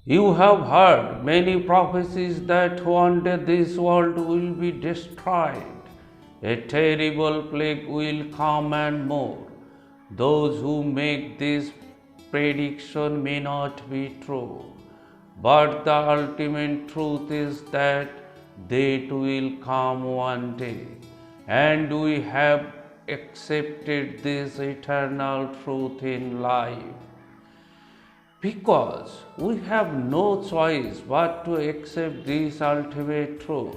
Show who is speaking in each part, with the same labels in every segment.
Speaker 1: You have heard many prophecies that one day this world will be destroyed. A terrible plague will come and more. Those who make this prediction may not be true, but the ultimate truth is that that will come one day, and we have accepted this eternal truth in life because we have no choice but to accept this ultimate truth.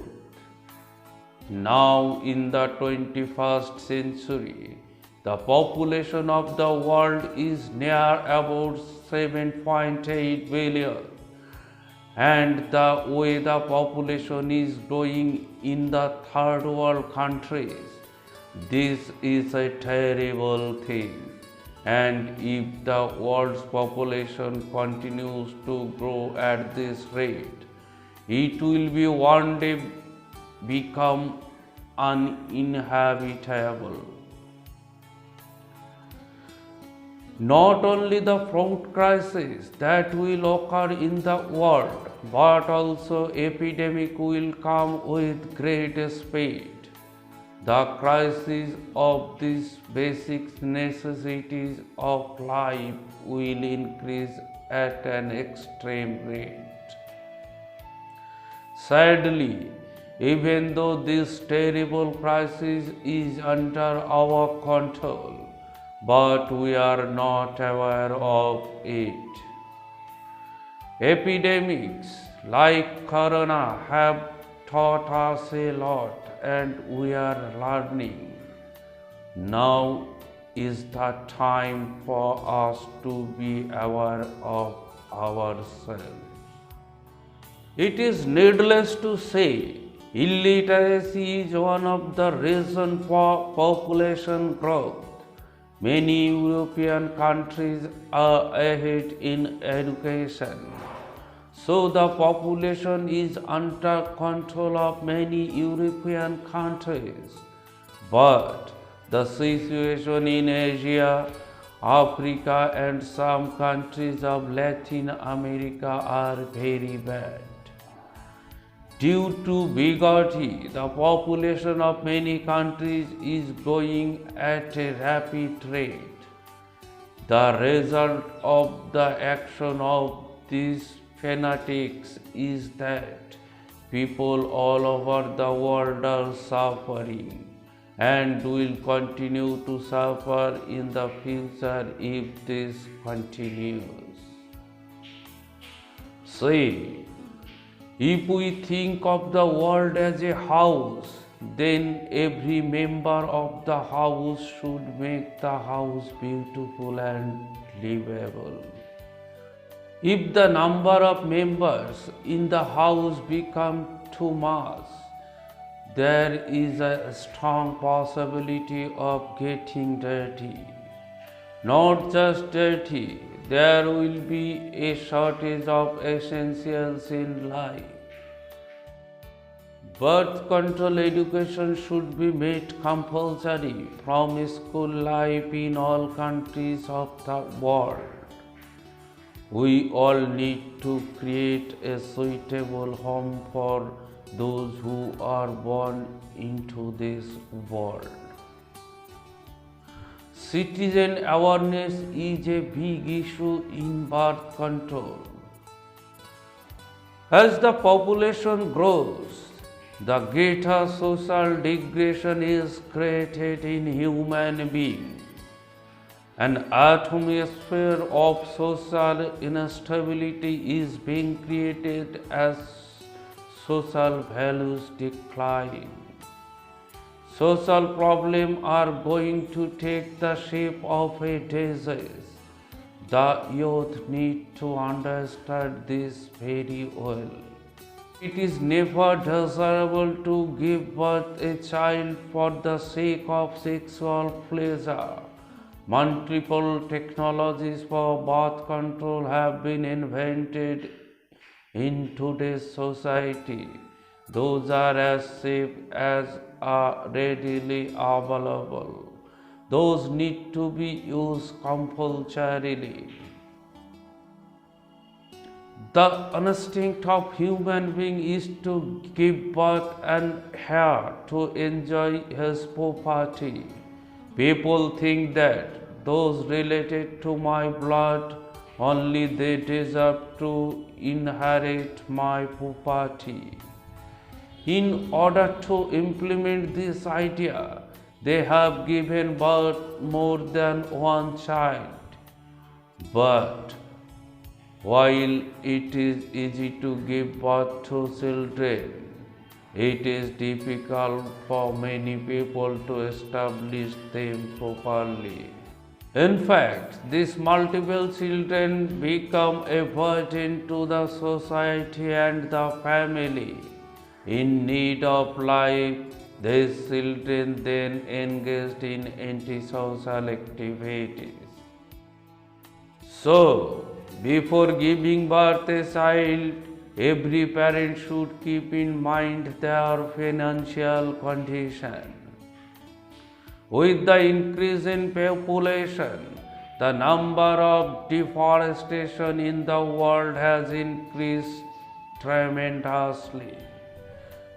Speaker 1: Now, in the 21st century, the population of the world is near about 7.8 billion, and the way the population is growing in the third world countries, this is a terrible thing. And if the world's population continues to grow at this rate, it will be one day become uninhabitable. Not only the food crisis that will occur in the world, but also epidemic will come with great speed. The crisis of these basic necessities of life will increase at an extreme rate. Sadly, even though this terrible crisis is under our control, but we are not aware of it. Epidemics like Corona have taught us a lot, and we are learning. Now is the time for us to be aware of ourselves. It is needless to say, illiteracy is one of the reasons for population growth. Many European countries are ahead in education, so the population is under control of many European countries. But the situation in Asia, Africa, and some countries of Latin America are very bad. Due to bigotry, the population of many countries is growing at a rapid rate. The result of the action of these fanatics is that people all over the world are suffering and will continue to suffer in the future if this continues. See, if we think of the world as a house, then every member of the house should make the house beautiful and livable. If the number of members in the house become too much, there is a strong possibility of getting dirty. Not just dirty, there will be a shortage of essentials in life. Birth control education should be made compulsory from school life in all countries of the world. We all need to create a suitable home for those who are born into this world. Citizen awareness is a big issue in birth control. As the population grows, the greater social degradation is created in human beings. An atmosphere of social instability is being created as social values decline. Social problems are going to take the shape of a disease. The youth need to understand this very well. It is never desirable to give birth a child for the sake of sexual pleasure. Multiple technologies for birth control have been invented in today's society. Those are as safe as are readily available. Those need to be used compulsorily. The instinct of human being is to give birth and heir to enjoy his property. People think that those related to my blood only they deserve to inherit my property. In order to implement this idea, they have given birth more than one child. But while it is easy to give birth to children, it is difficult for many people to establish them properly. In fact, these multiple children become a burden to the society and the family in need of life. These children then engaged in antisocial activities. So, before giving birth a child, every parent should keep in mind their financial condition. With the increase in population, the number of deforestation in the world has increased tremendously.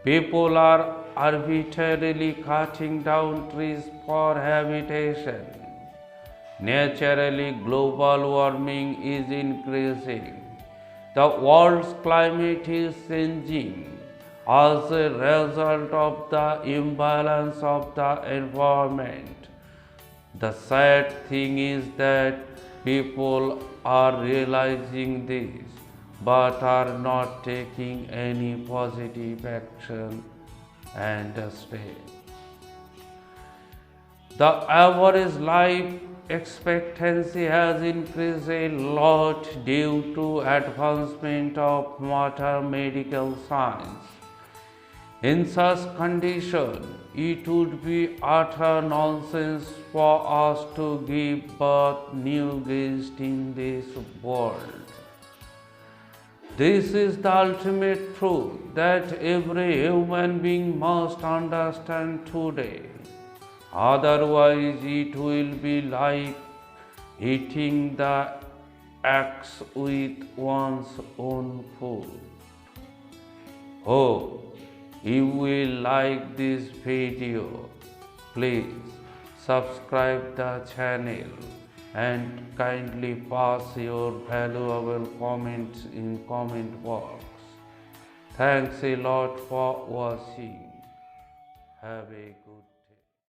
Speaker 1: People are arbitrarily cutting down trees for habitation. Naturally, global warming is increasing. The world's climate is changing as a result of the imbalance of the environment. The sad thing is that people are realizing this but are not taking any positive action and stay. The average life expectancy has increased a lot due to advancement of modern medical science. In such condition, it would be utter nonsense for us to give birth new guests in this world. This is the ultimate truth that every human being must understand today. Otherwise, it will be like eating the axe with one's own food. Hope you will like this video. Please subscribe the channel and kindly pass your valuable comments in comment box. Thanks a lot for watching. Have a